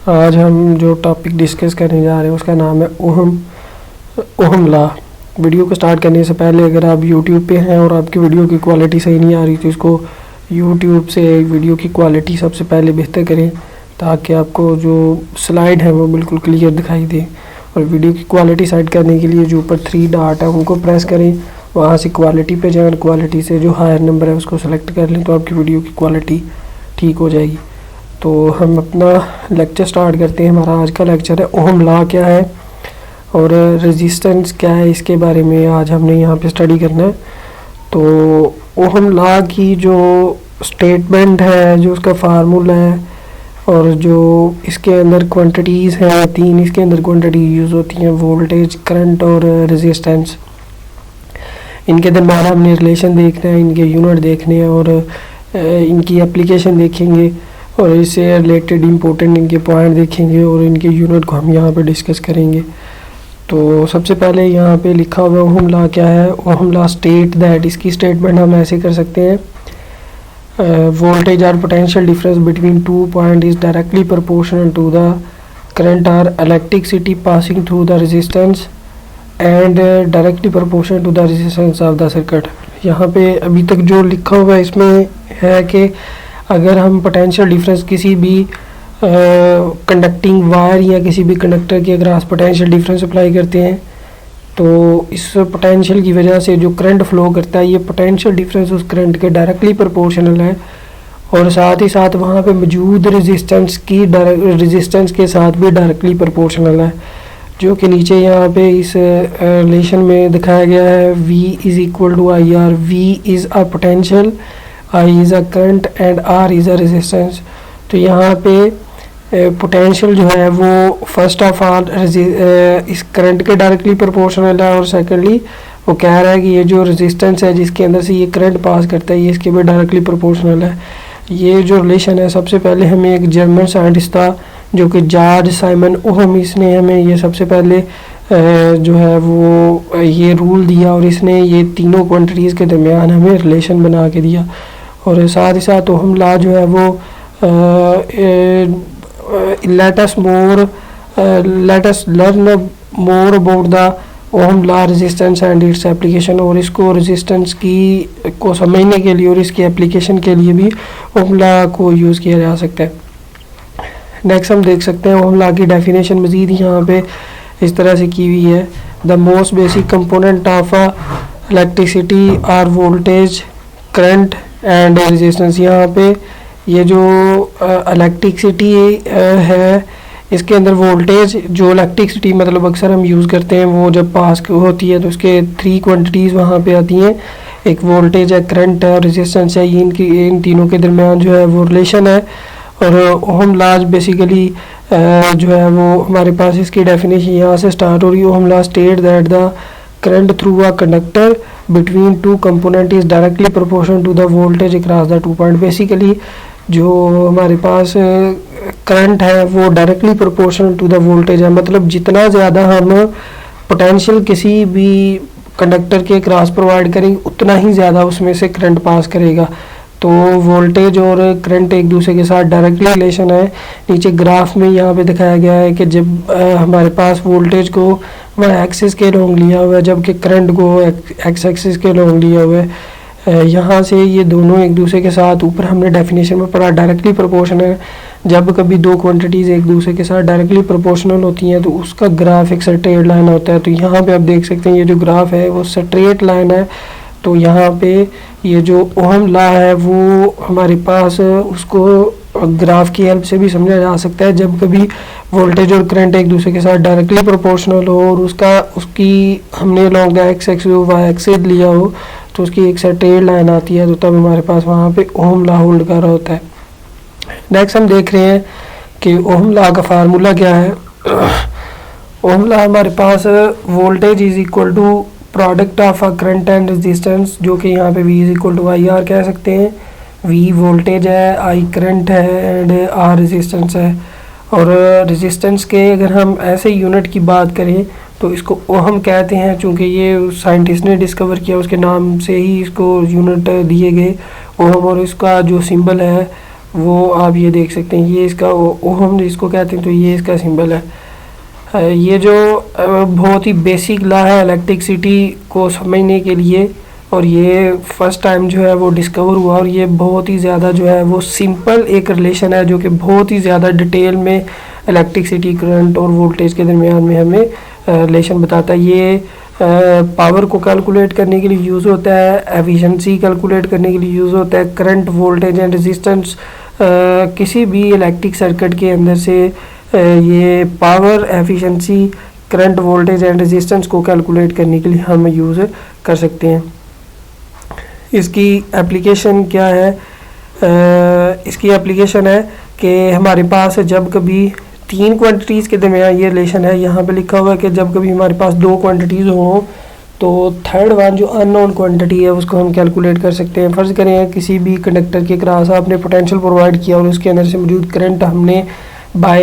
आज हम जो टॉपिक डिस्कस करने जा रहे हैं उसका नाम है ओहम लॉ। वीडियो को स्टार्ट करने से पहले अगर आप YouTube पे हैं और आपकी वीडियो की क्वालिटी सही नहीं आ रही तो इसको YouTube से वीडियो की क्वालिटी सबसे पहले बेहतर करें ताकि आपको जो स्लाइड है वो बिल्कुल क्लियर दिखाई दे। और वीडियो की क्वालिटी सेट करने के लिए जो ऊपर 3 डॉट है उनको प्रेस करें, वहाँ से क्वालिटी पे जाएं, क्वालिटी से जो हायर नंबर है उसको सेलेक्ट कर लें तो आपकी वीडियो की क्वालिटी ठीक हो जाएगी। तो हम अपना लेक्चर स्टार्ट करते हैं। हमारा आज का लेक्चर है ओहम लॉ क्या है और रेजिस्टेंस क्या है, इसके बारे में आज हमने यहाँ पे स्टडी करना है। तो ओहम लॉ की जो स्टेटमेंट है, जो उसका फार्मूला है और जो इसके अंदर क्वांटिटीज़ हैं 3, इसके अंदर क्वांटिटी यूज़ होती हैं, वोल्टेज, करंट और रेजिस्टेंस। इनके दरम्यान हमने रिलेशन देखना है, इनके यूनिट देखने हैं और इनकी एप्लीकेशन देखेंगे और इससे रिलेटेड इम्पोर्टेंट इनके पॉइंट देखेंगे और इनके यूनिट को हम यहाँ पे डिस्कस करेंगे। तो सबसे पहले यहाँ पे लिखा हुआ ओहम लॉ क्या है। ओहम लॉ स्टेट दैट, इसकी स्टेटमेंट हम ऐसे कर सकते हैं, वोल्टेज और potential difference between 2 point is directly proportional to the current और electricity passing through the resistance and directly proportional to the resistance of the circuit. यहाँ पे अभी तक जो लिखा हुआ है इसमें है कि अगर हम पोटेंशियल डिफरेंस किसी भी कंडक्टिंग वायर या किसी भी कंडक्टर के अक्रॉस पोटेंशियल डिफरेंस अप्लाई करते हैं तो इस पोटेंशियल की वजह से जो करंट फ्लो करता है, ये पोटेंशियल डिफरेंस उस करंट के डायरेक्टली प्रोपोर्शनल है और साथ ही साथ वहाँ पे मौजूद रेजिस्टेंस के साथ भी डायरेक्टली प्रोपोर्शनल है, जो कि नीचे यहाँ पे इस रिलेशन में दिखाया गया है। V is equal to I R. V is a potential, I is a current and R is a resistance. तो यहाँ पे पोटेंशियल जो है वो फर्स्ट ऑफ ऑल इस करंट के डायरेक्टली प्रोपोर्शनल है और सेकेंडली वो कह रहा है कि ये जो रेजिस्टेंस है जिसके अंदर से ये करंट पास करता है ये इसके भी डायरेक्टली प्रोपोर्शनल है। ये जो रिलेशन है, सबसे पहले हमें एक जर्मन साइंटिस्ट था जो कि जॉर्ज साइमन ओहम, इसने हमें ये सबसे पहले जो है वो ये रूल दिया और इसने ये तीनों क्वांटिटीज़ के दरमियान हमें रिलेशन बना के दिया। और साथ ही साथ ओहम लॉ जो है वो let us learn more about the ohm law, resistance and its application. और इसको रेजिस्टेंस की को समझने के लिए और इसकी एप्लीकेशन के लिए भी ओहम लॉ को यूज़ किया जा सकता है। नेक्स्ट हम देख सकते हैं ओहम लॉ की डेफिनेशन मज़ीद यहाँ पे इस तरह से की हुई है। The most basic component of electricity are voltage, current and resistance. यहाँ पे ये जो इलेक्ट्रिसिटी है इसके अंदर वोल्टेज, जो इलेक्ट्रिसिटी मतलब अक्सर हम यूज़ करते हैं वो जब पास होती है तो उसके 3 क्वांटिटीज़ वहाँ पे आती हैं, एक वोल्टेज है, करंट है और रेजिस्टेंस है। इन तीनों के दरमियान जो है वो रिलेशन है। और ओहम लॉ बेसिकली जो है वो हमारे पास इसकी डेफिनेशन यहाँ से स्टार्ट हो रही है। Ohm law state that the current through a conductor between 2 component is directly proportional to the voltage across the 2 point. Basically जो हमारे पास करंट है वो directly proportional to the voltage है, मतलब जितना ज़्यादा हम पोटेंशियल किसी भी कंडक्टर के क्रॉस प्रोवाइड करेंगे उतना ही ज़्यादा उसमें से करंट पास करेगा। तो वोल्टेज और करंट एक दूसरे के साथ डायरेक्टली रिलेशन है। नीचे ग्राफ में यहाँ पे दिखाया गया है कि जब हमारे पास वोल्टेज को वाई एक्सिस के लॉन्ग लिया हुआ है जबकि करंट को एक्स एक्सिस के लॉन्ग लिया हुआ है। यहाँ से ये दोनों एक दूसरे के साथ, ऊपर हमने डेफिनेशन में पढ़ा डायरेक्टली प्रोपोर्शनल है। जब कभी 2 क्वांटिटीज़ एक दूसरे के साथ डायरेक्टली प्रोपोर्शनल होती हैं तो उसका ग्राफ एक स्ट्रेट लाइन होता है। तो यहाँ पे आप देख सकते हैं ये जो ग्राफ है वो स्ट्रेट लाइन है। तो यहाँ पे ये जो ओहम लॉ है वो हमारे पास उसको ग्राफ की हेल्प से भी समझा जा सकता है। जब कभी वोल्टेज और करंट एक दूसरे के साथ डायरेक्टली प्रोपोर्शनल हो और उसकी हमने long x axis y axis लिया हो तो उसकी एक स्ट्रेट लाइन आती है, तो तब हमारे पास वहाँ पे ओहम लॉ होल्ड कर रहा होता है। नेक्स्ट हम देख रहे हैं कि ओहम लॉ का फार्मूला क्या है। ओहम लॉ हमारे पास voltage is equal to product of a current and resistance, जो कि यहाँ पे V is equal to I R कह सकते हैं। V वोल्टेज है, I करंट है एंड R रेजिस्टेंस है। और रेजिस्टेंस के अगर हम ऐसे यूनिट की बात करें तो इसको ओहम कहते हैं, चूँकि ये साइंटिस्ट ने डिस्कवर किया उसके नाम से ही इसको यूनिट दिए गए ओहम। और इसका जो सिंबल है वो आप ये देख सकते हैं, ये इसका ओहम जिसको कहते हैं, तो ये इसका सिंबल है। ये जो बहुत ही बेसिक लॉ है इलेक्ट्रिसिटी को समझने के लिए, और ये फर्स्ट टाइम जो है वो डिस्कवर हुआ, और ये बहुत ही ज़्यादा जो है वो सिंपल एक रिलेशन है जो कि बहुत ही ज़्यादा डिटेल में इलेक्ट्रिसिटी, करंट और वोल्टेज के दरमियान में हमें रिलेशन बताता है। ये पावर को कैलकुलेट करने के लिए यूज़ होता है, एफिशिएंसी कैलकुलेट करने के लिए यूज़ होता है, करंट, वोल्टेज एंड रेजिस्टेंस किसी भी इलेक्ट्रिक सर्किट के अंदर से ये power, efficiency, current, voltage and resistance को कैलकुलेट करने के लिए हम यूज़ कर सकते हैं। इसकी एप्लीकेशन क्या है? इसकी एप्लीकेशन है कि हमारे पास जब कभी तीन क्वांटिटीज़ के दरमियान ये रिलेशन है, यहाँ पे लिखा हुआ है कि जब कभी हमारे पास दो क्वांटिटीज़ हों तो थर्ड वन जो अननोन क्वांटिटी है उसको हम कैलकुलेट कर सकते हैं। फ़र्ज़ करें किसी भी कंडक्टर के क्रॉस आपने पोटेंशियल प्रोवाइड किया और उसके अंदर से मौजूद करंट हमने बाय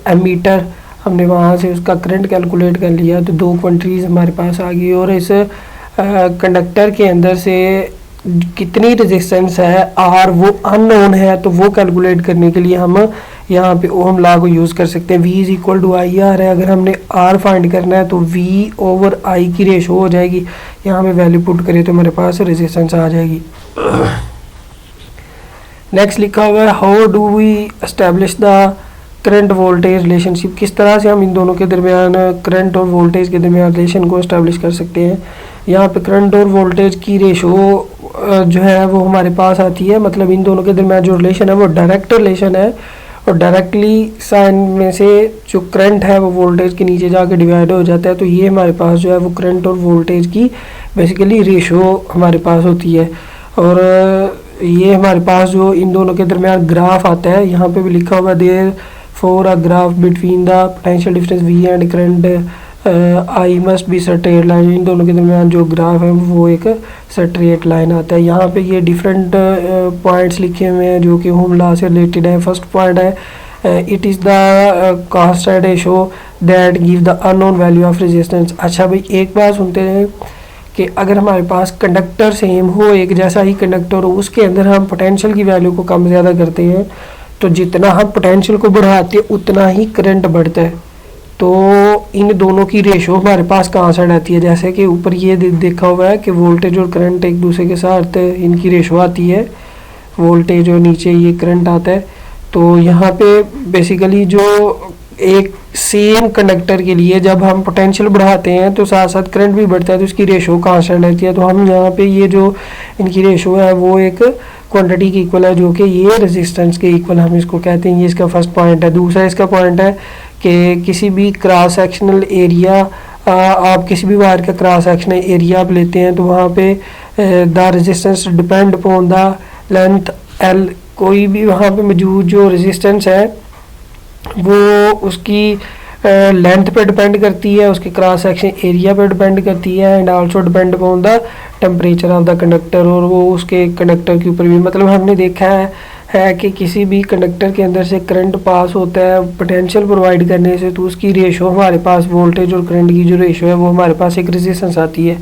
एमीटर हमने वहाँ से उसका करंट कैलकुलेट कर लिया, तो दो क्वांटिटीज़ हमारे पास आ गई। और इस कंडक्टर के अंदर से कितनी रेजिस्टेंस है आर वो अननोन है, तो वो कैलकुलेट करने के लिए हम यहाँ पे ओम लॉ को यूज़ कर सकते हैं। V is equal to I R है, अगर हमने R फाइंड करना है तो V ओवर I की रेशो हो जाएगी, यहाँ पे वैल्यू पुट करें तो हमारे पास रेजिस्टेंस आ जाएगी। नेक्स्ट लिखा हुआ है how do we establish the current voltage relationship, किस तरह से हम इन दोनों के दरमियान, करंट और वोल्टेज के दरमियान रिलेशन को एस्टेब्लिश कर सकते हैं। यहाँ पे करंट और वोल्टेज की रेशो जो है वो हमारे पास आती है, मतलब इन दोनों के दरमियान जो रिलेशन है वो डायरेक्ट रिलेशन है, और डायरेक्टली साइन में से जो करंट है वो वोल्टेज के नीचे जाके डिवाइड हो जाता है, तो ये हमारे पास जो है वो करंट और वोल्टेज की बेसिकली रेशो हमारे पास होती है। और ये हमारे पास जो इन दोनों के दरमियान ग्राफ आता है, यहाँ पे भी लिखा हुआ therefore a graph between the potential difference V and current I must be straight line, इन दोनों के दरमियान जो ग्राफ है वो एक स्ट्रेट लाइन आता है। यहाँ पे ये डिफरेंट पॉइंट्स लिखे हुए हैं जो कि ओम लॉ से रिलेटेड है। फर्स्ट पॉइंट है it is the constant ratio that give the unknown value of resistance. अच्छा भाई एक बात सुनते हैं कि अगर हमारे पास कंडक्टर सेम हो, एक जैसा ही कंडक्टर हो, उसके अंदर हम पोटेंशियल की वैल्यू को कम ज़्यादा करते हैं, तो जितना हम पोटेंशियल को बढ़ाते हैं उतना ही करंट बढ़ता है। तो इन दोनों की रेशो हमारे पास कहाँ से आती है, जैसे कि ऊपर ये देखा हुआ है कि वोल्टेज और करंट एक दूसरे के साथ इनकी रेशो आती है, वोल्टेज और नीचे ये करंट आता है। तो यहाँ पे बेसिकली जो एक सेम कंडक्टर के लिए जब हम पोटेंशियल बढ़ाते हैं तो साथ साथ करंट भी बढ़ता है, तो इसकी रेशो कांस्टेंट रहती है। तो हम यहाँ पे ये जो इनकी रेशो है वो एक क्वांटिटी की इक्वल है, जो कि ये रेजिस्टेंस के इक्वल हम इसको कहते हैं। ये इसका फर्स्ट पॉइंट है। दूसरा इसका पॉइंट है कि किसी भी क्रॉस सेक्शनल एरिया, आप किसी भी वायर का क्रॉस सेक्शनल एरिया आप लेते हैं तो वहाँ पे the resistance depend upon the length L, कोई भी वहाँ पे मौजूद जो रेजिस्टेंस है वो उसकी लेंथ पे डिपेंड करती है, उसके क्रॉस सेक्शन एरिया पे डिपेंड करती है, and also depend upon the temperature of the conductor, और वो उसके कंडक्टर के ऊपर भी, मतलब हमने देखा है कि किसी भी कंडक्टर के अंदर से करंट पास होता है पोटेंशियल प्रोवाइड करने से, तो उसकी रेशो हमारे पास वोल्टेज और करंट की जो रेशो है वो हमारे पास एक रेजिस्टेंस आती है।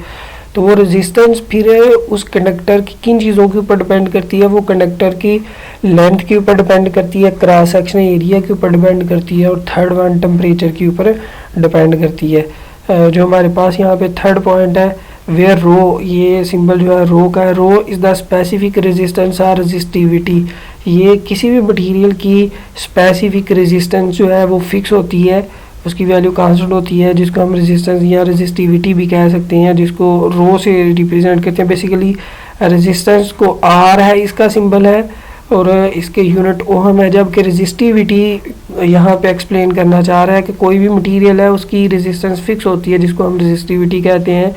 तो वो रेजिस्टेंस फिर उस कंडक्टर की किन चीज़ों के ऊपर डिपेंड करती है, वो कंडक्टर की लेंथ के ऊपर डिपेंड करती है, क्रॉस सेक्शन एरिया के ऊपर डिपेंड करती है, और थर्ड वन टेम्परेचर के ऊपर डिपेंड करती है। जो हमारे पास यहाँ पे थर्ड पॉइंट है वेयर रो, ये सिंबल जो है रो का है, rho is the specific resistance और रेजिस्टिविटी, ये किसी भी मटेरियल की स्पेसिफिक रेजिस्टेंस जो है वो फिक्स होती है, उसकी वैल्यू कांस्टेंट होती है, जिसको हम रेजिस्टेंस या रेजिस्टिविटी भी कह सकते हैं, जिसको रो से रिप्रेजेंट करते हैं। बेसिकली रेजिस्टेंस को आर है इसका सिंबल है, और इसके यूनिट ओहम है, जबकि रेजिस्टिविटी यहाँ पे एक्सप्लेन करना चाह रहा है कि कोई भी मटेरियल है उसकी रेजिस्टेंस फिक्स होती है, जिसको हम रेजिस्टिविटी कहते हैं,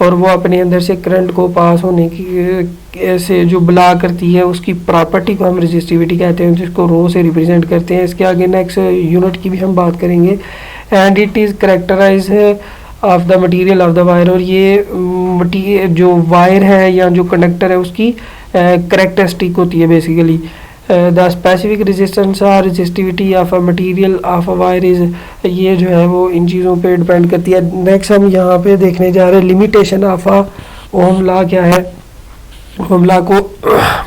और वो अपने अंदर से करंट को पास होने की से जो ब्ला करती है उसकी प्रॉपर्टी को हम रेजिस्टिविटी कहते हैं, जिसको रो से रिप्रेजेंट करते हैं। इसके आगे नेक्स्ट यूनिट की भी हम बात करेंगे। And it is characterise of the material of the wire, और ये मटीरियल जो वायर है या जो कंडक्टर है उसकी करेक्टरिस्टिक होती है बेसिकली। द स्पेसिफिक रेजिस्टेंस और resistivity of a material of a wire is, ये जो है वो इन चीज़ों पे डिपेंड करती है। नेक्स्ट हम यहाँ पे देखने जा रहे हैं limitation of a ohm law क्या है। ओहम लॉ को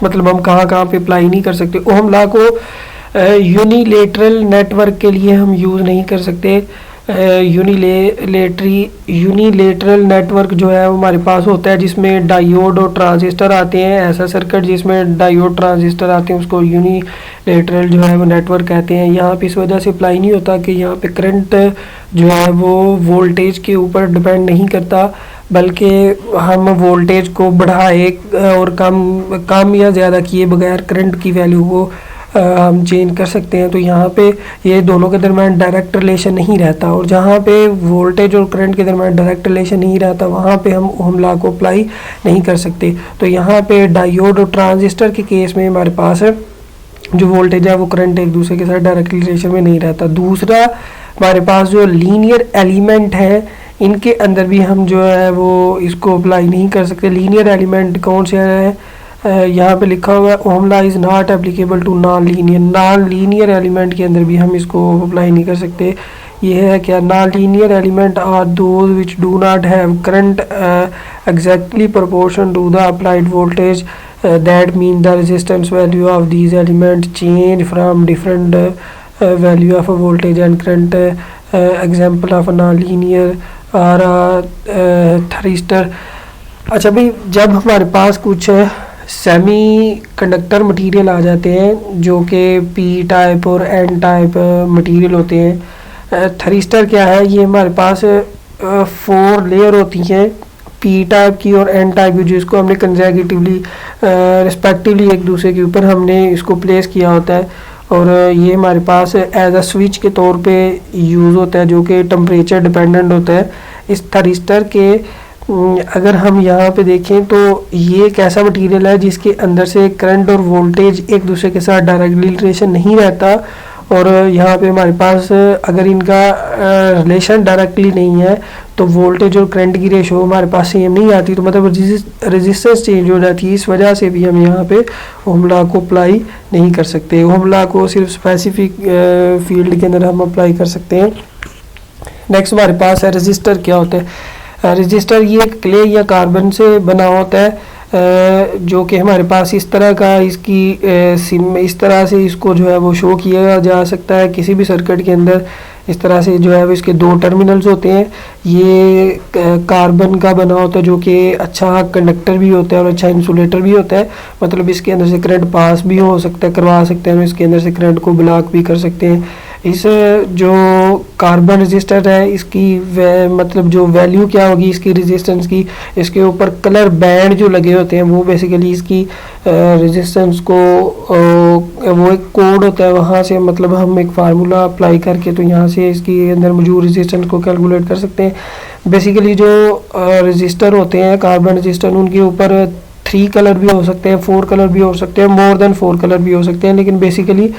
मतलब हम कहाँ कहाँ पे अप्लाई नहीं कर सकते। ओहम लॉ को यूनिलेटरल नेटवर्क के लिए हम यूज़ नहीं कर सकते। यूनिलेटरल नेटवर्क जो है वो हमारे पास होता है जिसमें डायोड और ट्रांजिस्टर आते हैं। ऐसा सर्किट जिसमें डायोड ट्रांजिस्टर आते हैं उसको यूनिलेटरल जो है वो नेटवर्क कहते हैं। यहाँ पे इस वजह से अप्लाई नहीं होता कि यहाँ पे करंट जो है वो वोल्टेज के ऊपर डिपेंड नहीं करता, बल्कि हम वोल्टेज को बढ़ाए और कम या ज़्यादा किए बगैर करंट की वैल्यू को हम चेंज कर सकते हैं। तो यहाँ पे ये दोनों के दरम्यान डायरेक्ट रिलेशन नहीं रहता, और जहाँ पे वोल्टेज और करंट के दरम्यान डायरेक्ट रिलेशन नहीं रहता वहाँ पे हम ओहम लॉ को अप्लाई नहीं कर सकते। तो यहाँ पे डायोड और ट्रांजिस्टर के केस में हमारे पास जो वोल्टेज है वो करंट एक दूसरे के साथ डायरेक्ट रिलेशन में नहीं रहता। दूसरा, हमारे पास जो लीनियर एलिमेंट है इनके अंदर भी हम जो है वो इसको अप्लाई नहीं कर सकते। लीनियर एलिमेंट कौन से है, यहाँ पे लिखा हुआ है ohm law is not applicable to non linear element के अंदर भी हम इसको अप्लाई नहीं कर सकते। ये है क्या, non linear element are those which do not have current exactly proportion to the applied voltage, that mean the resistance value of these element change from different value of voltage and current. Example of non linear और thyristor. अच्छा भाई, जब हमारे पास कुछ semi conductor material आ जाते हैं जो कि पी टाइप और एन टाइप मटेरियल होते हैं। थरिस्टर क्या है, ये हमारे पास 4 लेयर होती हैं पी टाइप की और एन टाइप की, जिसको हमने कंसेक्यूटिवली रिस्पेक्टिवली एक दूसरे के ऊपर हमने इसको प्लेस किया होता है, और ये हमारे पास एज अ स्विच के तौर पे यूज़ होता है जो कि टेम्परेचर डिपेंडेंट होता है। इस थरिस्टर के अगर हम यहाँ पे देखें तो ये एक ऐसा मटेरियल है जिसके अंदर से करंट और वोल्टेज एक दूसरे के साथ डायरेक्टली रिलेशन नहीं रहता, और यहाँ पे हमारे पास अगर इनका रिलेशन डायरेक्टली नहीं है तो वोल्टेज और करंट की रेशो हमारे पास सेम नहीं आती, तो मतलब रेजिस्टेंस चेंज हो जाती है। इस वजह से भी हम यहाँ पे ओहम लॉ को अप्लाई नहीं कर सकते। ओहम लॉ को सिर्फ स्पेसिफिक फील्ड के अंदर हम अप्लाई कर सकते हैं। नेक्स्ट हमारे पास है रजिस्टर। क्या होता है रजिस्टर, ये क्ले या कार्बन से बना होता है जो कि हमारे पास इस तरह का इसकी इस तरह से इसको जो है वो शो किया जा सकता है किसी भी सर्किट के अंदर। इस तरह से जो है वो इसके 2 टर्मिनल्स होते हैं। ये कार्बन का बना होता है जो कि अच्छा कंडक्टर भी होता है और अच्छा इंसुलेटर भी होता है, मतलब इसके अंदर से करंट पास भी हो सकता है, करवा सकते हैं, इसके अंदर से करंट को ब्लॉक भी कर सकते हैं। इस जो कार्बन रेजिस्टर है इसकी मतलब जो वैल्यू क्या होगी इसकी रेजिस्टेंस की, इसके ऊपर कलर बैंड जो लगे होते हैं वो बेसिकली इसकी रेजिस्टेंस को वो एक कोड होता है, वहाँ से मतलब हम एक फार्मूला अप्लाई करके तो यहाँ से इसकी अंदर मौजूद रेजिस्टेंस को कैलकुलेट कर सकते हैं। बेसिकली जो रेजिस्टर होते हैं कार्बन रेजिस्टर, उनके ऊपर 3 कलर भी हो सकते हैं, 4 कलर भी हो सकते हैं, मोर देन 4 कलर भी हो सकते हैं, लेकिन बेसिकली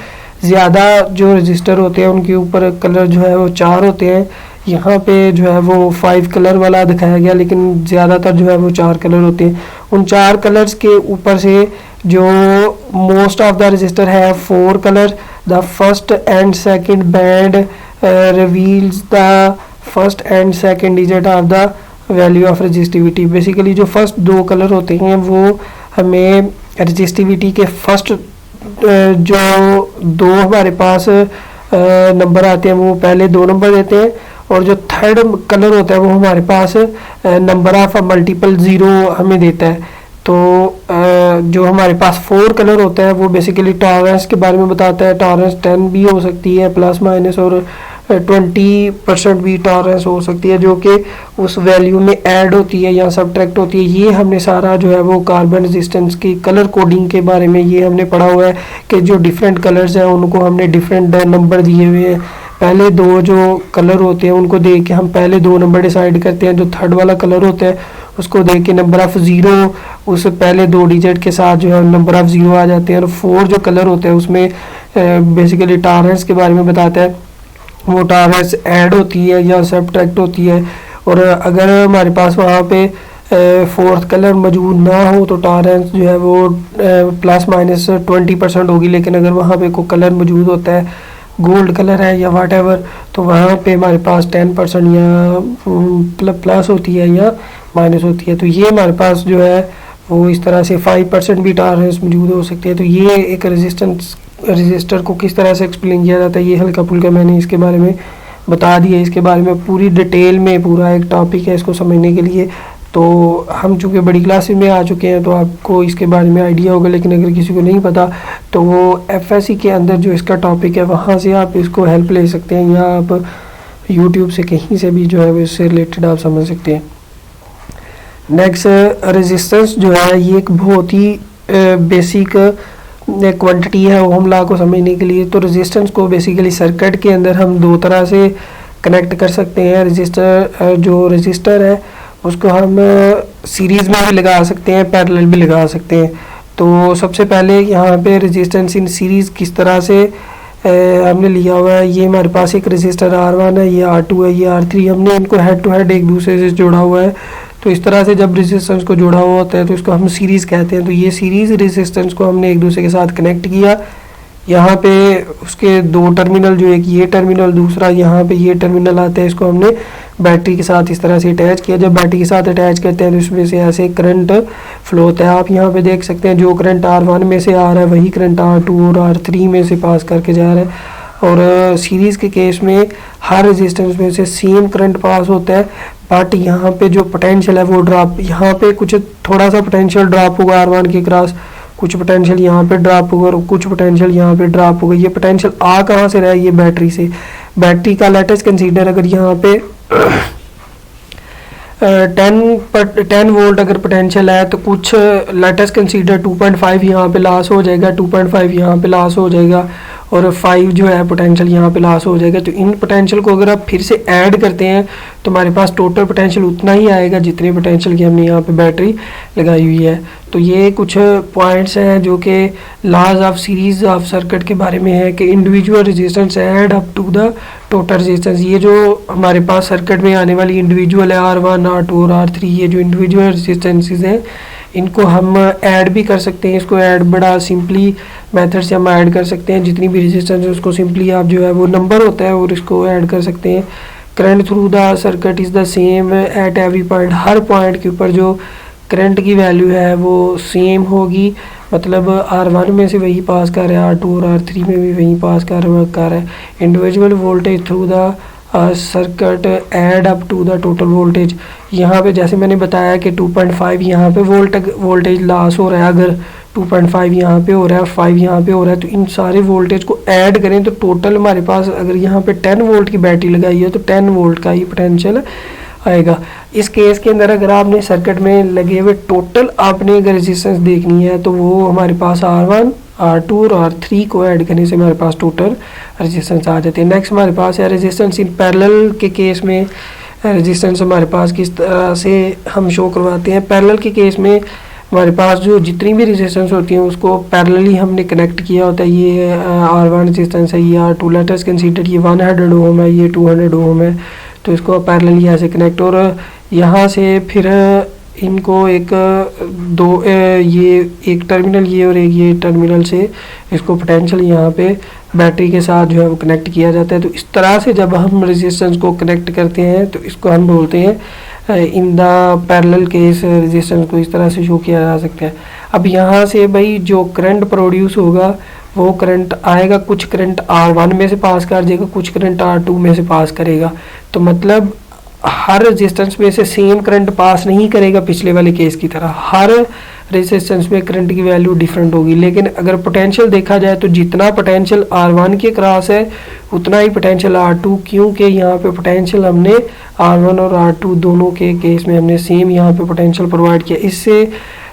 ज़्यादा जो रजिस्टर होते हैं उनके ऊपर कलर जो है वो 4 होते हैं। यहाँ पे जो है वो 5 कलर वाला दिखाया गया, लेकिन ज़्यादातर जो है वो 4 कलर होते हैं। उन 4 कलर्स के ऊपर से जो मोस्ट ऑफ द रजिस्टर है 4 colour. The first and second band reveals the first and second digit of the value of resistivity. Basically जो फर्स्ट 2 कलर होते हैं वो हमें रजिस्टिविटी के फर्स्ट जो 2 हमारे पास नंबर आते हैं वो पहले 2 नंबर देते हैं, और जो थर्ड कलर होता है वो हमारे पास नंबर ऑफ मल्टीपल 0 हमें देता है। तो जो हमारे पास 4 कलर होता है वो बेसिकली टॉलरेंस के बारे में बताता है। टॉलरेंस 10 भी हो सकती है प्लस माइनस, और 20% भी टॉलरेंस हो सकती है जो कि उस वैल्यू में ऐड होती है या सब्ट्रैक्ट होती है। ये हमने सारा जो है वो कार्बन रेजिस्टेंस की कलर कोडिंग के बारे में ये हमने पढ़ा हुआ है कि जो डिफरेंट कलर्स हैं उनको हमने डिफरेंट नंबर दिए हुए हैं। पहले 2 जो कलर होते हैं उनको देख के हम पहले 2 नंबर डिसाइड करते हैं। जो थर्ड वाला कलर होता है उसको देख के नंबर ऑफ 0 उस पहले 2 डिजिट के साथ जो है नंबर ऑफ 0 आ जाते हैं। और 4 जो कलर होते हैं उसमें बेसिकली टॉलरेंस के बारे में बताता है, वो टॉलरेंस ऐड होती है या सब्ट्रैक्ट होती है। और अगर हमारे पास वहाँ पे 4th कलर मौजूद ना हो तो टॉलरेंस जो है वो प्लस माइनस 20% होगी, लेकिन अगर वहाँ पे कोई कलर मौजूद होता है, गोल्ड कलर है या वाट एवर, तो वहाँ पे हमारे पास 10% या प्लस होती है या माइनस होती है। तो ये हमारे पास जो है वो इस तरह से 5% भी टॉलरेंस मौजूद हो सकते हैं। तो ये एक रजिस्टर को किस तरह से एक्सप्लेन किया जाता है, ये हल्का फुल्का मैंने इसके बारे में बता दिया। इसके बारे में पूरी डिटेल में पूरा एक टॉपिक है इसको समझने के लिए। तो हम चूँकि बड़ी क्लासेस में आ चुके हैं तो आपको इसके बारे में आइडिया होगा, लेकिन अगर किसी को नहीं पता तो वो FSC के अंदर जो इसका टॉपिक है वहाँ से आप इसको हेल्प ले सकते हैं, या आप यूट्यूब से कहीं से भी जो है वो इससे रिलेटेड आप समझ सकते हैं। नेक्स्ट, रेजिस्टेंस जो है ये एक बहुत ही बेसिक क्वांटिटी है ओम लॉ को समझने के लिए। तो रेजिस्टेंस को बेसिकली सर्किट के अंदर हम दो तरह से कनेक्ट कर सकते हैं। जो रजिस्टर है उसको हम सीरीज़ में भी लगा सकते हैं, पैरेलल भी लगा सकते हैं। तो सबसे पहले यहाँ पे रेजिस्टेंस इन सीरीज़ किस तरह से हमने लिया हुआ है। ये हमारे पास एक रजिस्टर R1 है, ये R2 है, ये R3, हमने इनको हेड टू हेड एक दूसरे से जोड़ा हुआ है। तो इस तरह से जब रेजिस्टेंस को जोड़ा हुआ होता है तो इसको हम सीरीज़ कहते हैं। तो ये सीरीज़ रेजिस्टेंस को हमने एक दूसरे के साथ कनेक्ट किया। यहाँ पे उसके दो टर्मिनल, जो एक ये टर्मिनल, दूसरा यहाँ पे ये टर्मिनल आता है, इसको हमने बैटरी के साथ इस तरह से अटैच किया। जब बैटरी के साथ अटैच करते हैं तो इसमें से ऐसे करंट फ्लो होता है। आप यहाँ पे देख सकते हैं जो करंट R1 में से आ रहा है वही करंट R2 और R3 में से पास करके जा रहा है। और सीरीज़ के केस में हर रेजिस्टेंस में से सेम करंट पास होता है, बट यहाँ पे जो पोटेंशियल है वो ड्रॉप, यहाँ पे कुछ थोड़ा सा पोटेंशियल ड्रॉप होगा R1 के क्रॉस, कुछ पोटेंशियल यहाँ पे ड्रॉप होगा और कुछ पोटेंशियल यहाँ पे ड्रॉप होगा। ये पोटेंशियल आ कहाँ से रहा है, ये बैटरी से। बैटरी का लेटेस्ट कंसीडर अगर यहाँ पे 10 वोल्ट अगर पोटेंशियल है तो कुछ लेटेस्ट कंसीडर 2.5 यहाँ पे लॉस हो जाएगा, 2.5 यहाँ पे लॉस हो जाएगा और 5 जो है पोटेंशियल यहाँ पे लॉस हो जाएगा। तो इन पोटेंशियल को अगर आप फिर से ऐड करते हैं तो हमारे पास टोटल पोटेंशियल उतना ही आएगा जितने पोटेंशियल की हमने यहाँ पे बैटरी लगाई हुई है। तो ये कुछ पॉइंट्स हैं जो कि laws of series of circuit के बारे में है कि individual resistance add up to the total resistance. ये जो हमारे पास सर्किट में आने वाली इंडिविजुअल है R1, R2 और R3, ये जो इंडिविजुअल रेजिस्टेंसेस हैं इनको हम ऐड भी कर सकते हैं। इसको ऐड बड़ा सिंपली मेथड से हम ऐड कर सकते हैं। जितनी भी रेजिस्टेंस है उसको सिंपली आप जो है वो नंबर होता है और इसको ऐड कर सकते हैं। Current through the circuit is the same at every point, her point के ऊपर जो करंट की वैल्यू है वो सेम होगी, मतलब R1 में से वही पास कर रहा है, R2 और R3 में भी वही पास कर रहा है। Individual voltage through the circuit add up to the total voltage. यहाँ पे जैसे मैंने बताया कि 2.5 यहाँ पे वोल्टेज लॉस हो रहा है, अगर 2.5 यहाँ पे हो रहा है, 5 यहाँ पे हो रहा है, तो इन सारे वोल्टेज को ऐड करें तो टोटल हमारे पास अगर यहाँ पे 10 वोल्ट की बैटरी लगाई है तो 10 वोल्ट का ही पोटेंशियल आएगा। इस केस के अंदर अगर आपने सर्किट में लगे हुए टोटल आपने अगर रेजिस्टेंस देखनी है तो वो हमारे पास R1, R2 और R3 को ऐड करने से हमारे पास टोटल रेजिस्टेंस आ जाती है। नेक्स्ट हमारे पास है रेजिस्टेंस इन पैरेलल के केस में। रेजिस्टेंस हमारे पास किस तरह से हम शो करवाते हैं। पैरेलल के केस में हमारे पास जो जितनी भी रेजिस्टेंस होती हैं उसको पैरेलली हमने कनेक्ट किया होता है। ये R1 रेजिस्टेंस है, ये R2 लेटेस्ट कंसीडर, ये 100 ओम है, ये 200 ओम है, तो इसको पैरेलली ऐसे कनेक्ट। और यहाँ से फिर इनको ये एक टर्मिनल ये और एक ये टर्मिनल से इसको पोटेंशियल यहाँ पे बैटरी के साथ जो है वो कनेक्ट किया जाता है। तो इस तरह से जब हम रेजिस्टेंस को कनेक्ट करते हैं तो इसको हम बोलते हैं in the parallel case resistance को इस तरह से शो किया जा सकता है। अब यहाँ से भाई जो करंट प्रोड्यूस होगा वो करंट आएगा, कुछ करंट R1 में से पास कर जाएगा, कुछ करंट R2 में से पास करेगा। तो मतलब हर रेजिस्टेंस में से सेम करंट पास नहीं करेगा पिछले वाले केस की तरह, हर रेजिस्टेंस में करंट की वैल्यू डिफरेंट होगी। लेकिन अगर पोटेंशियल देखा जाए तो जितना पोटेंशियल R1 के क्रॉस है उतना ही पोटेंशियल R2, क्योंकि यहाँ पे पोटेंशियल हमने R1 और R2 दोनों के केस में हमने सेम यहाँ पे पोटेंशियल प्रोवाइड किया। इससे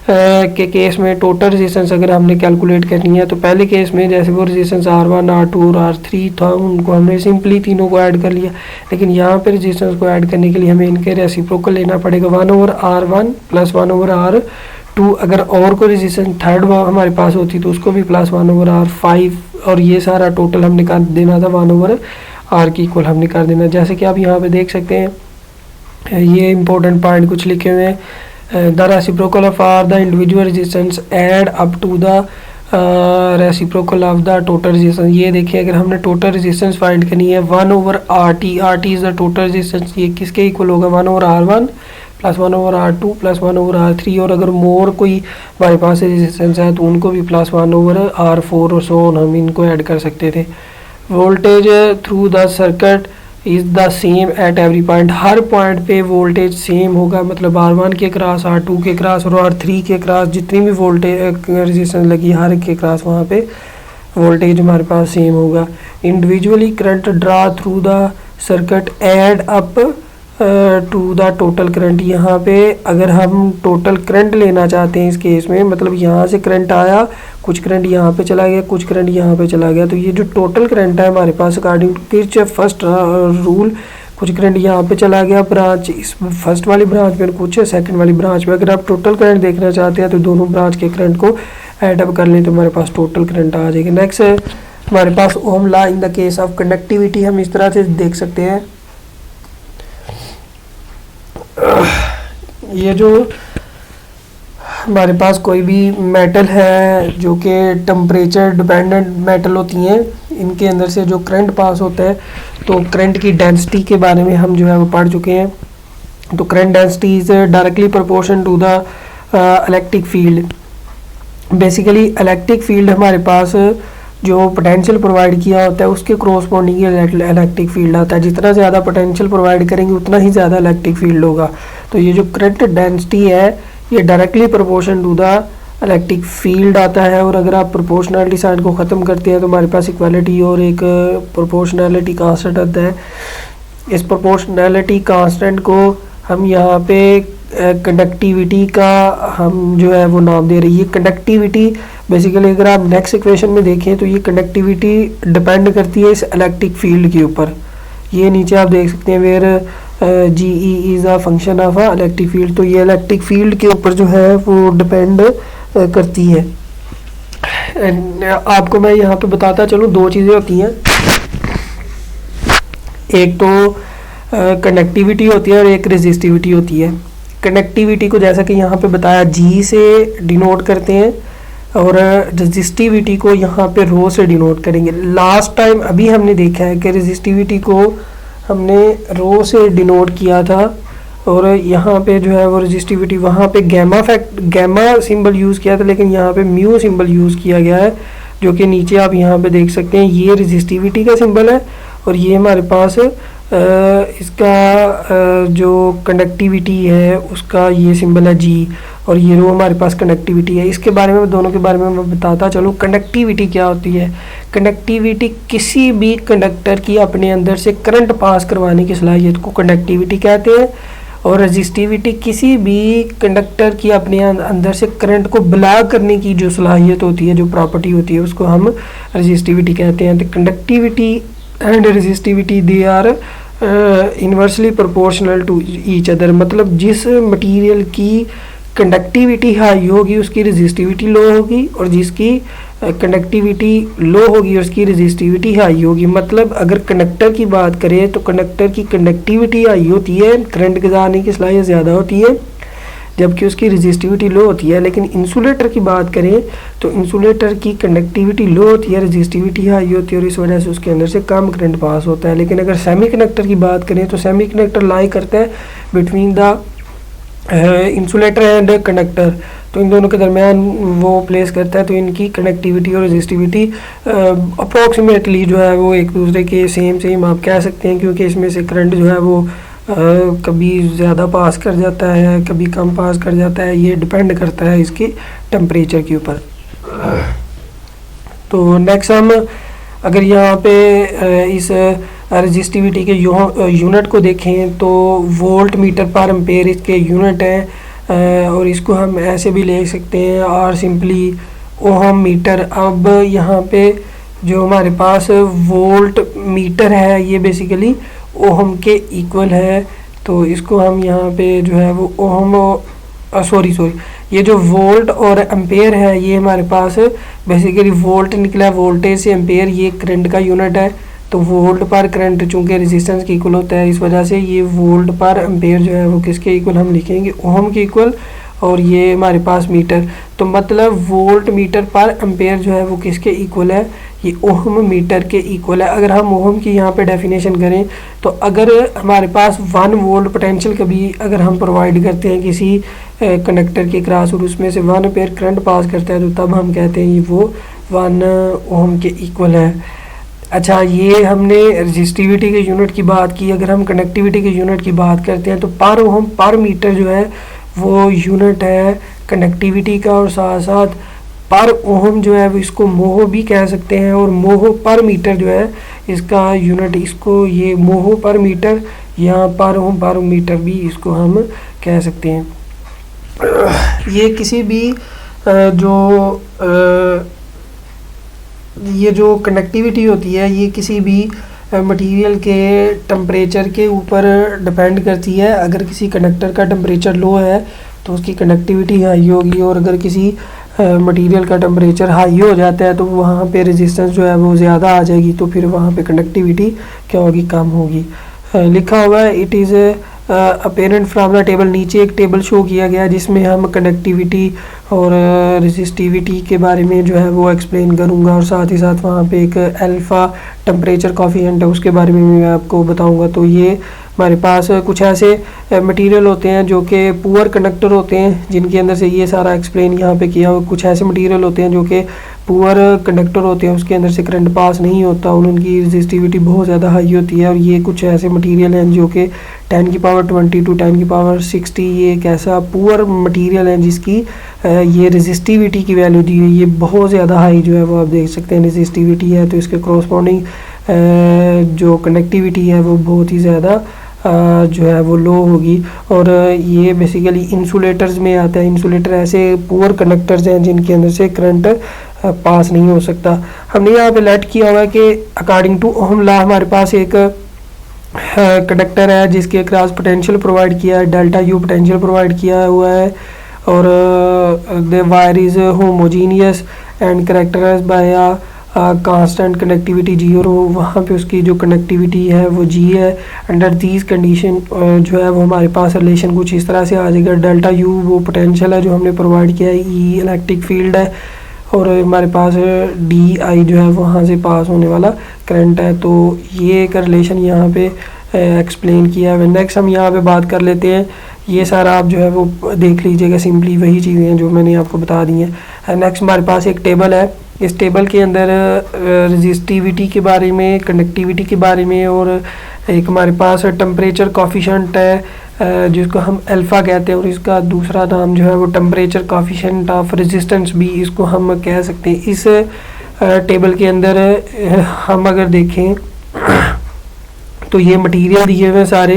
के केस में टोटल रेजिस्टेंस अगर हमने कैलकुलेट करनी है तो पहले केस में जैसे वो रेजिस्टेंस R1, R2 और R3 था उनको हमने सिंपली तीनों को ऐड कर लिया। लेकिन यहाँ पे रेजिस्टेंस को ऐड करने के लिए हमें इनके रेसिप्रोकल लेना पड़ेगा, 1/R1 प्लस 1/R2। अगर और कोई रेजिस्टेंस थर्ड हमारे पास होती तो उसको भी प्लस 1/R5, और ये सारा टोटल हमने कर देना था 1/R की इक्वल हमने कर देना। जैसे कि आप यहाँ पे देख सकते हैं ये इंपॉर्टेंट पॉइंट कुछ लिखे हुए हैं। The reciprocal of R the individual resistance add up to the reciprocal of the total resistance। ये देखिए अगर हमने टोटल रेजिस्टेंस फाइंड करनी है 1/RT, RT is the total resistance, ये किसके इक्वल होगा 1/R1 +1/R2 +1/R3, और अगर मोर कोई हमारे पास रेजिस्टेंस है तो उनको भी +1/R4 और सो ऑन हम इनको ऐड कर सकते थे। Voltage through the circuit is the same at every point, her point पे वोल्टेज सेम होगा, मतलब R1 के क्रॉस, R2 के क्रॉस और R3 के क्रॉस जितनी भी वोल्टेज रेजिस्टेंस लगी हर के क्रॉस वहाँ पे वोल्टेज हमारे पास सेम होगा। Individually current draw through the circuit add up to the total current, यहाँ पे अगर हम टोटल करंट लेना चाहते हैं इस केस में, मतलब यहाँ से करंट आया, कुछ करंट यहाँ पे चला गया, कुछ करंट यहाँ पे चला गया, तो ये जो टोटल करंट है हमारे पास according to Kirchhoff first rule, कुछ करंट यहाँ पे चला गया ब्रांच, इस फर्स्ट वाली ब्रांच में, कुछ सेकंड वाली ब्रांच में। अगर आप टोटल करंट देखना चाहते हैं तो दोनों ब्रांच के करंट को ऐड अप कर लें तो हमारे पास टोटल करंट आ जाएगा। नेक्स्ट हमारे पास ohm law in the case of conductivity, हम इस तरह से देख सकते हैं, ये जो हमारे पास कोई भी मेटल है जो कि टेम्परेचर डिपेंडेंट मेटल होती हैं, इनके अंदर से जो करंट पास होता है, तो करंट की डेंसिटी के बारे में हम जो है वो पढ़ चुके हैं। तो current density is directly proportion to the electric field. Basically electric field हमारे पास जो पोटेंशियल प्रोवाइड किया होता है उसके क्रॉसपोंडिंग इलेक्ट्रिक फील्ड आता है, जितना ज़्यादा पोटेंशियल प्रोवाइड करेंगे उतना ही ज़्यादा इलेक्ट्रिक फील्ड होगा। तो ये जो करंट डेंसिटी है ये directly proportion to the electric field आता है। और अगर आप प्रोपोर्शनलिटी साइड को ख़त्म करते हैं तो हमारे पास इक्वालिटी और एक प्रोपोर्शनलिटी कांस्टेंट आता है। इस प्रोपोर्शनलिटी कांस्टेंट को हम यहाँ पे कंडक्टिविटी का हम जो है वो नाम दे रही है। कंडक्टिविटी बेसिकली अगर आप नेक्स्ट इक्वेशन में देखें तो ये कंडक्टिविटी डिपेंड करती है इस इलेक्ट्रिक फील्ड के ऊपर। ये नीचे आप देख सकते हैं where G E is a function of a electric field, तो ये इलेक्ट्रिक फील्ड के ऊपर जो है वो डिपेंड करती है। आपको मैं यहाँ पे बताता चलूँ, दो चीज़ें होती हैं, एक तो कंडक्टिविटी होती है और एक रेजिस्टिविटी होती है। कंडक्टिविटी को जैसा कि यहाँ पे बताया जी से डिनोट करते हैं और रेजिस्टिविटी को यहाँ पे रो से डिनोट करेंगे। लास्ट टाइम अभी हमने देखा है कि रेजिस्टिविटी को हमने रो से डिनोट किया था और यहाँ पे जो है वो रेजिस्टिविटी वहाँ पे गैमा सिंबल यूज़ किया था, लेकिन यहाँ पे म्यू सिंबल यूज़ किया गया है, जो कि नीचे आप यहाँ पे देख सकते हैं। ये रेजिस्टिविटी का सिंबल है और ये हमारे पास इसका जो कंडक्टिविटी है उसका ये सिंबल है जी, और ये रो हमारे पास कंडक्टिविटी है। इसके बारे में, दोनों के बारे में मैं बताता चलूँ। कंडक्टिविटी क्या होती है? कंडक्टिविटी किसी भी कंडक्टर की अपने अंदर से करंट पास करवाने की सलाहियत को कंडक्टिविटी कहते हैं, और रेजिस्टिविटी किसी भी कंडक्टर की अपने अंदर से करंट को ब्लॉक करने की जो सलाहियत होती है, जो प्रॉपर्टी होती है, उसको हम रेजिस्टिविटी कहते हैं। तो conductivity and resistivity they are inversely proportional to each other, मतलब जिस मटेरियल की कंडक्टिविटी हाई होगी उसकी रेजिस्टिविटी लो होगी, और जिसकी कंडक्टिविटी लो होगी उसकी रेजिस्टिविटी हाई होगी। मतलब अगर कंडक्टर की बात करें तो कंडक्टर की कंडक्टिविटी हाई होती है, करंट गुजारने की सलाहियत ज़्यादा होती है, जबकि उसकी रेजिस्टिविटी लो होती है। लेकिन इंसुलेटर की बात करें तो इंसुलेटर की कंडक्टिविटी लो होती है, रेजिस्टिविटी हाई होती है, और इस वजह से उसके अंदर से कम करंट पास होता है। लेकिन अगर सेमीकंडक्टर की बात करें तो सेमीकंडक्टर लाई करता है between the insulator and conductor, तो इन दोनों के दरमियान वो प्लेस करता है। तो इनकी कनेक्टिविटी और रेजिस्टिविटी अप्रॉक्सीमेटली जो है वो एक दूसरे के सेम आप कह सकते हैं, क्योंकि इसमें से करंट जो है वो कभी ज़्यादा पास कर जाता है, कभी कम पास कर जाता है, ये डिपेंड करता है इसके टेम्परेचर के ऊपर। तो नेक्स्ट हम अगर यहाँ पे इस रेजिस्टिविटी के यूनिट को देखें तो वोल्ट मीटर पर एम्पेयर इसके यूनिट हैं, और इसको हम ऐसे भी ले सकते हैं और सिंपली ओहम मीटर। अब यहाँ पे जो हमारे पास वोल्ट मीटर है ये बेसिकली ओहम के इक्वल है, तो इसको हम यहाँ पे जो है वो ओहम सॉरी ये जो वोल्ट और एम्पेयर है ये हमारे पास बेसिकली वोल्ट निकला, वोल्टेज से एम्पेयर ये करंट का यूनिट है। तो वोल्ट पर करंट चूँकि रेजिस्टेंस के इक्वल होता है, इस वजह से ये वोल्ट पर एम्पेयर जो है वो किसके इक्वल हम लिखेंगे, ओहम के इक्वल, और ये हमारे पास मीटर। तो मतलब वोल्ट मीटर पर एम्पेयर जो है वो किसके इक्वल है, ये ओहम मीटर के इक्वल है। अगर हम ओहम की यहाँ पे डेफिनेशन करें तो अगर हमारे पास 1 वोल्ट पोटेंशियल कभी अगर हम प्रोवाइड करते हैं किसी कंडक्टर के क्रॉस और उसमें से 1 एम्पीयर करंट पास करता है, तो तब हम कहते हैं ये वो 1 ओहम के इक्वल है। अच्छा, ये हमने रजिस्टिविटी के यूनिट की बात की। अगर हम कनेक्टिविटी के यूनिट की बात करते हैं तो पर ओहम पर मीटर जो है वो यूनिट है कनेक्टिविटी का, और साथ साथ पर ओहम जो है वो इसको मोह भी कह सकते हैं, और मोह पर मीटर जो है इसका यूनिट, इसको ये मोह पर मीटर या पर ओहम पर मीटर भी इसको हम कह सकते हैं। ये किसी भी ये जो कनेक्टिविटी होती है ये किसी भी मटेरियल के टेम्परेचर के ऊपर डिपेंड करती है। अगर किसी कंडक्टर का टेम्परेचर लो है तो उसकी कनेक्टिविटी हाई होगी, और अगर किसी मटेरियल का टेम्परेचर हाई हो जाता है तो वहाँ पे रेजिस्टेंस जो है वो ज़्यादा आ जाएगी, तो फिर वहाँ पे कनेक्टिविटी क्या होगी, कम होगी। लिखा हुआ है it is apparent from the table. नीचे एक टेबल शो किया गया जिसमें हम कनेक्टिविटी और रेजिस्टिविटी के बारे में जो है वो एक्सप्लेन करूँगा, और साथ ही साथ वहाँ पे एक अल्फ़ा टेम्परेचर कोफिशिएंट है उसके बारे में मैं आपको बताऊँगा। तो ये हमारे पास कुछ ऐसे मटेरियल होते हैं जो कि पुअर कंडक्टर होते हैं, जिनके अंदर से ये सारा एक्सप्लेन यहाँ पे किया हुआ। कुछ ऐसे मटेरियल होते हैं जो कि पुअर कंडक्टर होते हैं, उसके अंदर से करंट पास नहीं होता और उनकी रेजिस्टिविटी बहुत ज़्यादा हाई होती है। और ये कुछ ऐसे मटेरियल हैं जो कि 10 की पावर 20 टू 10 की पावर 60 ये एक ऐसा पुअर मटेरियल है जिसकी ये रेजिस्टिविटी की वैल्यू दी हुई, ये बहुत ज़्यादा हाई जो है वो आप देख सकते हैं रेजिस्टिविटी है, तो इसके करस्पॉन्डिंग जो कनेक्टिविटी है वो बहुत ही ज़्यादा जो है वो लो होगी। और ये बेसिकली इंसुलेटर्स में आता है। इंसुलेटर ऐसे पुअर कंडक्टर्स हैं जिनके अंदर से करंट पास नहीं हो सकता। हमने यहाँ पे लेट किया हुआ है कि अकॉर्डिंग टू ओहम लॉ हमारे पास एक कंडक्टर है जिसके क्रॉस पोटेंशियल प्रोवाइड किया है, डेल्टा यू पोटेंशियल प्रोवाइड किया हुआ है, और the wire is homogeneous and characterised by constant connectivity जी, और वहाँ पे उसकी जो कनेक्टिविटी है वो जी है। अंडर दीज कंडीशन जो है वो हमारे पास रिलेशन कुछ इस तरह से आ जाएगा। डेल्टा यू वो पोटेंशियल है जो हमने प्रोवाइड किया है, ई इलेक्ट्रिक फील्ड है, और हमारे पास डी आई जो है वहाँ से पास होने वाला करंट है। तो ये एक रिलेशन यहाँ पे एक्सप्लेन किया है। नेक्स्ट हम यहाँ पे बात कर लेते हैं, ये सारा आप जो है वो देख लीजिएगा, सिंपली वही चीज़ें हैं जो मैंने आपको बता दी हैं। नेक्स्ट हमारे पास एक टेबल है, इस टेबल के अंदर रेजिस्टिविटी के बारे में, कंडक्टिविटी के बारे में, और एक हमारे पास टेम्परेचर कोफिशिएंट है जिसको हम अल्फ़ा कहते हैं, और इसका दूसरा नाम जो है वो टेम्परेचर कोफिशिएंट ऑफ रेजिस्टेंस भी इसको हम कह सकते हैं। इस टेबल के अंदर हम अगर देखें तो ये मटेरियल दिए हुए सारे,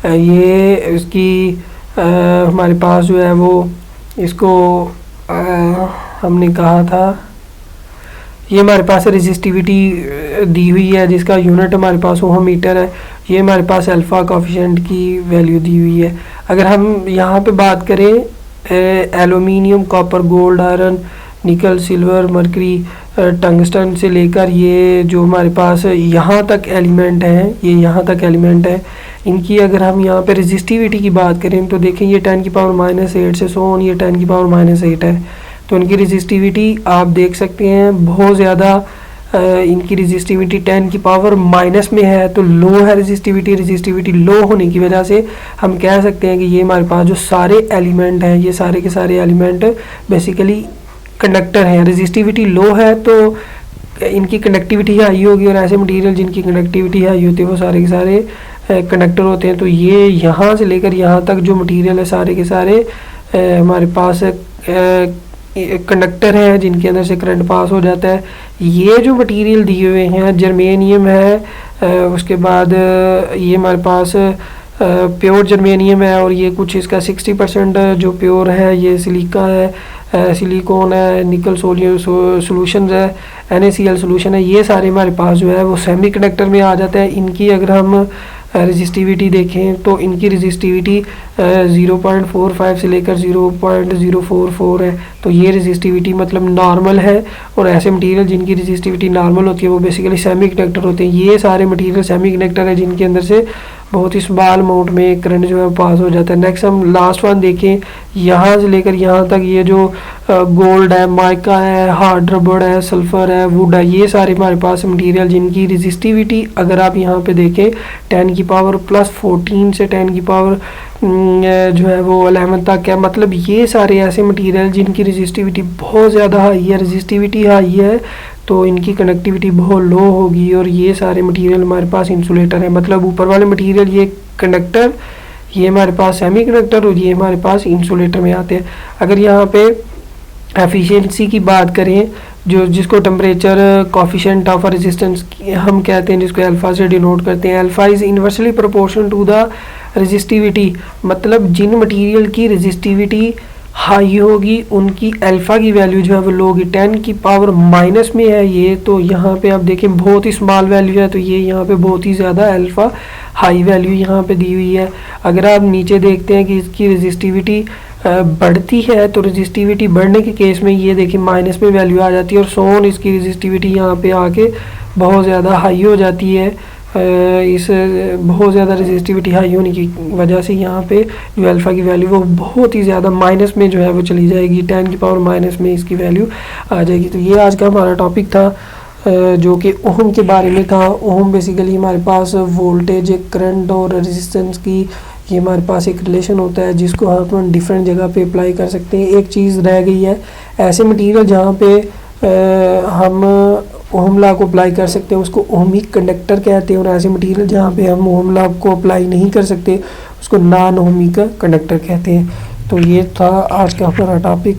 ये इसकी हमारे पास जो है वो इसको हमने कहा था, ये हमारे पास रेजिस्टिविटी दी हुई है जिसका यूनिट हमारे पास ओहम मीटर है। ये हमारे पास अल्फ़ा कोफिशिएंट की वैल्यू दी हुई है। अगर हम यहाँ पे बात करें एल्यूमिनियम, कॉपर, गोल्ड, आयरन, निकल, सिल्वर, मरकरी, टंगस्टन से लेकर ये जो हमारे पास यहाँ तक एलिमेंट हैं, ये यहाँ तक एलिमेंट है, इनकी अगर हम यहाँ पे रेजिस्टिविटी की बात करें तो देखें ये 10 की पावर -8 से सो ऑन, ये 10 की पावर -8 है। तो इनकी रेजिस्टिविटी आप देख सकते हैं बहुत ज़्यादा, इनकी रेजिस्टिविटी 10 की पावर माइनस में है, तो लो है रेजिस्टिविटी लो होने की वजह से हम कह सकते हैं कि ये हमारे पास जो सारे एलिमेंट हैं, ये सारे के सारे एलिमेंट बेसिकली कंडक्टर हैं। रेजिस्टिविटी लो है तो इनकी कनेक्टिविटी हाई होगी, और ऐसे मटेरियल जिनकी कनेक्टिविटी हाई होती है वो सारे के सारे कंडक्टर होते हैं। तो ये यहाँ से लेकर यहाँ तक जो मटेरियल है सारे के सारे हमारे पास कंडक्टर हैं जिनके अंदर से करंट पास हो जाता है। ये जो मटेरियल दिए हुए हैं जर्मेनियम है, उसके बाद ये हमारे पास प्योर जर्मेनियम है, और ये कुछ इसका 60% जो प्योर है ये सिलिका है, सिलिकॉन है, निकल सोल्यूशन है, NaCl सोल्यूशन है। ये सारे हमारे पास जो है वो सेमी कंडक्टर में आ जाता है। इनकी अगर हम रेजिस्टिविटी देखें तो इनकी रेजिस्टिविटी 0.45 से लेकर 0.044 है। तो ये रेजिस्टिविटी मतलब नॉर्मल है, और ऐसे मटेरियल जिनकी रेजिस्टिविटी नॉर्मल होती है वो बेसिकली सेमी कंडक्टर होते हैं। ये सारे मटेरियल सेमी कंडक्टर है जिनके अंदर से बहुत ही स्मॉल अमाउंट में करंट जो है पास हो जाता है। नेक्स्ट हम लास्ट वन देखें, यहाँ से लेकर यहाँ तक ये जो गोल्ड है, माइका है, हार्ड रबड़ है, सल्फर है, वुड है, ये सारे हमारे पास मटेरियल जिनकी रेजिस्टिविटी अगर आप यहाँ पे देखें 10 की पावर प्लस 14 से 10 की पावर जो है वो 11 तक है। मतलब ये सारे ऐसे मटेरियल जिनकी रेजिस्टिविटी बहुत ज़्यादा हाई है, रेजिस्टिविटी हाई है तो इनकी कनेक्टिविटी बहुत लो होगी। और ये सारे मटेरियल हमारे पास इंसुलेटर है, मतलब ऊपर वाले मटेरियल ये कंडक्टर, ये हमारे पास सेमी कंडक्टर और ये हमारे पास इंसुलेटर में आते हैं। अगर यहाँ पे एफिशिएंसी की बात करें, जो जिसको टेम्परेचर कोफिशिएंट ऑफ रेजिस्टेंस हम कहते हैं, जिसको अल्फा से डिनोट करते हैं, alpha is inversely proportional to the resistivity. मतलब जिन मटेरियल की रेजिस्टिविटी हाई होगी उनकी अल्फ़ा की वैल्यू जो है वो लो होगी। 10 की पावर माइनस में है ये, तो यहाँ पे आप देखें बहुत ही स्मॉल वैल्यू है, तो ये यहाँ पे बहुत ही ज़्यादा अल्फ़ा हाई वैल्यू यहाँ पे दी हुई है। अगर आप नीचे देखते हैं कि इसकी रेजिस्टिविटी बढ़ती है तो रेजिस्टिविटी बढ़ने के केस में ये देखिए माइनस में वैल्यू आ जाती है, और सोन इसकी रेजिस्टिविटी यहाँ पे आके बहुत ज़्यादा हाई हो जाती है। इस बहुत ज़्यादा रेजिस्टिविटी हाई होने की वजह से यहाँ पे जो अल्फ़ा की वैल्यू वो बहुत ही ज़्यादा माइनस में जो है वो चली जाएगी, 10 की पावर माइनस में इसकी वैल्यू आ जाएगी। तो ये आज का हमारा टॉपिक था जो कि ओहम के बारे में था। ओहम बेसिकली हमारे पास वोल्टेज, करंट और रेजिस्टेंस की ये हमारे पास एक रिलेशन होता है जिसको हम डिफरेंट जगह पे अप्लाई कर सकते हैं। एक चीज़ रह गई है, ऐसे मटीरियल जहाँ पे हम ओहम लॉ को अप्लाई कर सकते हैं उसको ओहमिक कंडक्टर कहते हैं, और ऐसे मटीरियल जहाँ पे हम ओहम लॉ को अप्लाई नहीं कर सकते उसको नॉन ओहमिक कंडक्टर कहते हैं। तो ये था आज का हमारा टॉपिक।